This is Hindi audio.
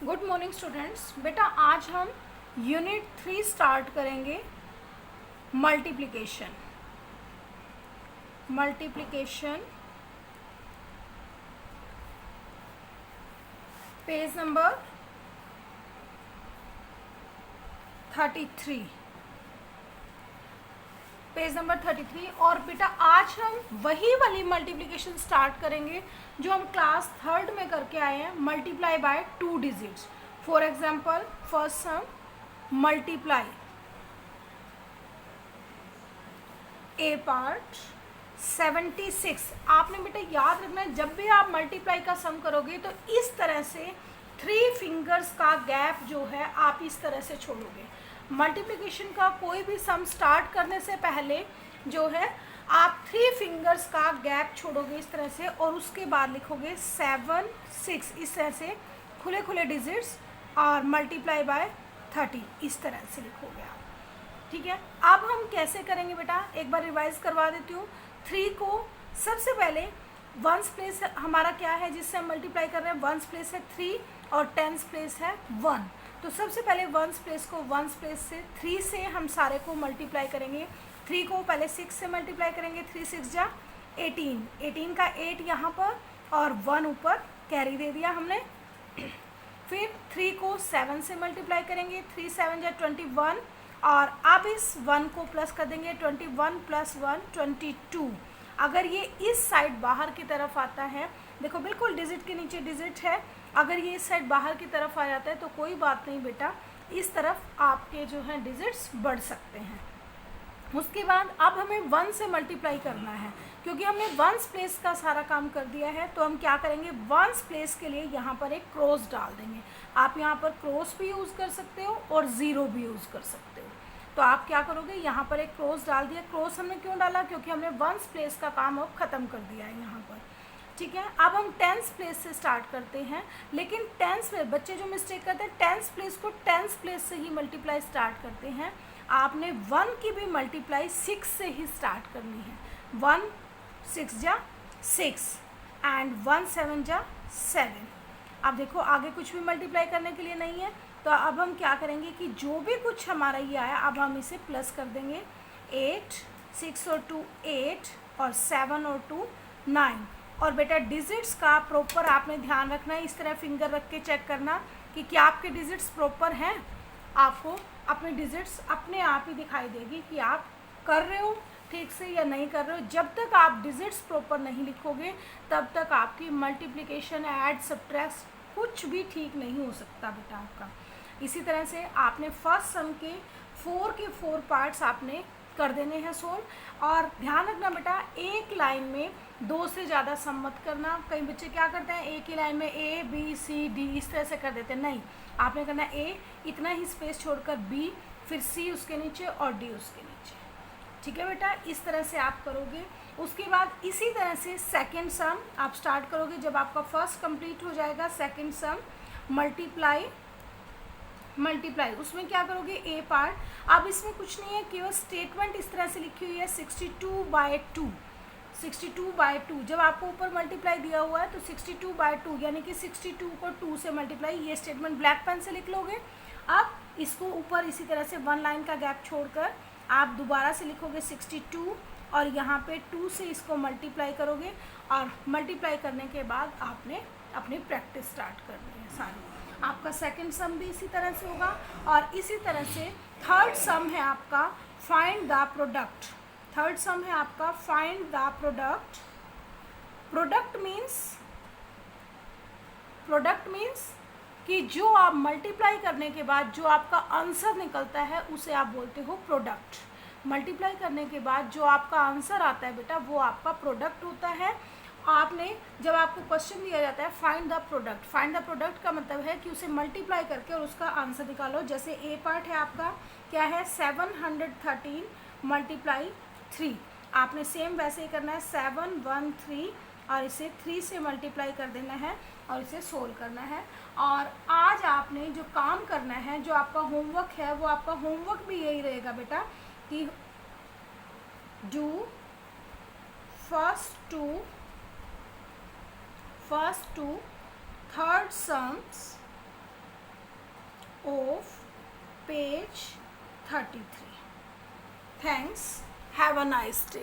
Good morning students. बेटा आज हम यूनिट 3 स्टार्ट करेंगे। मल्टीप्लिकेशन पेज नंबर 33 और बेटा आज हम वही वाली मल्टीप्लिकेशन स्टार्ट करेंगे जो हम क्लास 3rd में करके आए हैं, multiply by 2 digits. For example first sum multiply a part 76। आपने बेटा याद रखना है, जब भी आप मल्टीप्लाई का सम करोगे तो इस तरह से 3 फिंगर्स का गैप जो है आप इस तरह से छोड़ोगे। मल्टीप्लिकेशन का कोई भी सम स्टार्ट करने से पहले जो है आप 3 फिंगर्स का गैप छोड़ोगे इस तरह से, और उसके बाद लिखोगे 7 6 इस तरह से खुले खुले डिजिट्स, और मल्टीप्लाई बाय 30 इस तरह से लिखोगे आप। ठीक है, अब हम कैसे करेंगे बेटा, एक बार रिवाइज करवा देती हूँ। 3 को सबसे पहले वंस प्लेस हमारा क्या है जिससे हम मल्टीप्लाई कर रहे हैं, वंस प्लेस है 3 और टेंस प्लेस है 1। तो सबसे पहले वंस प्लेस को वंस प्लेस से 3 से हम सारे को मल्टीप्लाई करेंगे। 3 को पहले 6 से मल्टीप्लाई करेंगे, 3 6 जा 18, 18 का 8 यहाँ पर और 1 ऊपर कैरी दे दिया हमने। फिर 3 को 7 से मल्टीप्लाई करेंगे, 3 7 जा 21, और अब इस 1 को प्लस कर देंगे, 21 + 1 22। अगर ये इस साइड बाहर की तरफ आता है, देखो बिल्कुल डिजिट के नीचे डिजिट है, अगर ये इस साइड बाहर की तरफ आ जाता है तो कोई बात नहीं बेटा, इस तरफ आपके जो हैं डिजिट्स बढ़ सकते हैं। उसके बाद अब हमें 1 से मल्टीप्लाई करना है, क्योंकि हमने वंस प्लेस का सारा काम कर दिया है। तो हम क्या करेंगे, वंस प्लेस के लिए यहाँ पर एक क्रॉस डाल देंगे। आप यहाँ पर क्रॉस भी यूज़ कर सकते हो और 0 भी यूज़ कर सकते हो। तो आप क्या करोगे, यहाँ पर एक क्रॉस डाल दिया। क्रॉस हमने क्यों डाला, क्योंकि हमने वंस प्लेस का काम अब ख़त्म कर दिया है यहाँ पर। ठीक है, अब हम टेंस प्लेस से स्टार्ट करते हैं। लेकिन टेंस प्लेस बच्चे जो मिस्टेक करते हैं, टेंस प्लेस को टेंस प्लेस से ही मल्टीप्लाई स्टार्ट करते हैं। आपने 1 की भी मल्टीप्लाई 6 से ही स्टार्ट करनी है। 1 6 जा 6 एंड 1 7 जा 7। अब देखो आगे कुछ भी मल्टीप्लाई करने के लिए नहीं है, तो अब हम क्या करेंगे कि जो भी कुछ हमारा ये आया अब हम इसे प्लस कर देंगे। 8 6 और 2 8 और 7 और 2 9। और बेटा डिजिट्स का प्रॉपर आपने ध्यान रखना है, इस तरह फिंगर रख के चेक करना कि क्या आपके डिजिट्स प्रॉपर हैं। आपको अपने डिजिट्स अपने आप ही दिखाई देगी कि आप कर रहे हो ठीक से या नहीं कर रहे हो। जब तक आप डिजिट्स प्रॉपर नहीं लिखोगे तब तक आपकी मल्टीप्लिकेशन ऐड सब्ट्रैक्ट कुछ भी ठीक नहीं हो सकता बेटा आपका। इसी तरह से आपने फर्स्ट सम के 4 पार्ट्स आपने कर देने हैं सोल्व। और ध्यान रखना बेटा, एक लाइन में 2 से ज़्यादा सम मत करना। कई बच्चे क्या करते हैं, एक ही लाइन में A B C D इस तरह से कर देते हैं। नहीं, आपने करना A इतना ही स्पेस छोड़कर B, फिर C उसके नीचे और D उसके नीचे। ठीक है बेटा, इस तरह से आप करोगे। उसके बाद इसी तरह से सेकेंड सम आप स्टार्ट करोगे। जब आपका फर्स्ट कंप्लीट हो जाएगा, सेकेंड सम मल्टीप्लाई उसमें क्या करोगे, ए पार्ट। अब इसमें कुछ नहीं है, केवल स्टेटमेंट इस तरह से लिखी हुई है 62/2। 62/2 जब आपको ऊपर मल्टीप्लाई दिया हुआ है तो 62/2 यानी कि 62 को 2 से मल्टीप्लाई, ये स्टेटमेंट ब्लैक पेन से लिख लोगे। अब इसको ऊपर इसी तरह से 1 लाइन का गैप छोड़कर आप दोबारा से लिखोगे 62, और यहाँ पे 2 से इसको मल्टीप्लाई करोगे, और मल्टीप्लाई करने के बाद आपने अपनी प्रैक्टिस स्टार्ट करनी है सारी। आपका सेकंड सम भी इसी तरह से होगा, और इसी तरह से थर्ड सम है आपका फाइंड द प्रोडक्ट। थर्ड सम है आपका find the product. Product means कि जो आप मल्टीप्लाई करने के बाद जो आपका आंसर निकलता है उसे आप बोलते हो प्रोडक्ट। मल्टीप्लाई करने के बाद जो आपका आंसर आता है बेटा वो आपका प्रोडक्ट होता है। आपने जब आपको क्वेश्चन दिया जाता है find the product, find the product का मतलब है कि उसे मल्टीप्लाई करके और उसका आंसर निकालो। जैसे ए पार्ट है आपका क्या है, 713 × 3। आपने सेम वैसे ही करना है, 713 और इसे 3 से मल्टीप्लाई कर देना है और इसे सोल्व करना है। और आज आपने जो काम करना है, जो आपका होमवर्क है, वो आपका होमवर्क भी यही रहेगा बेटा कि do first to third sums of page 33. Thanks. Have a nice day.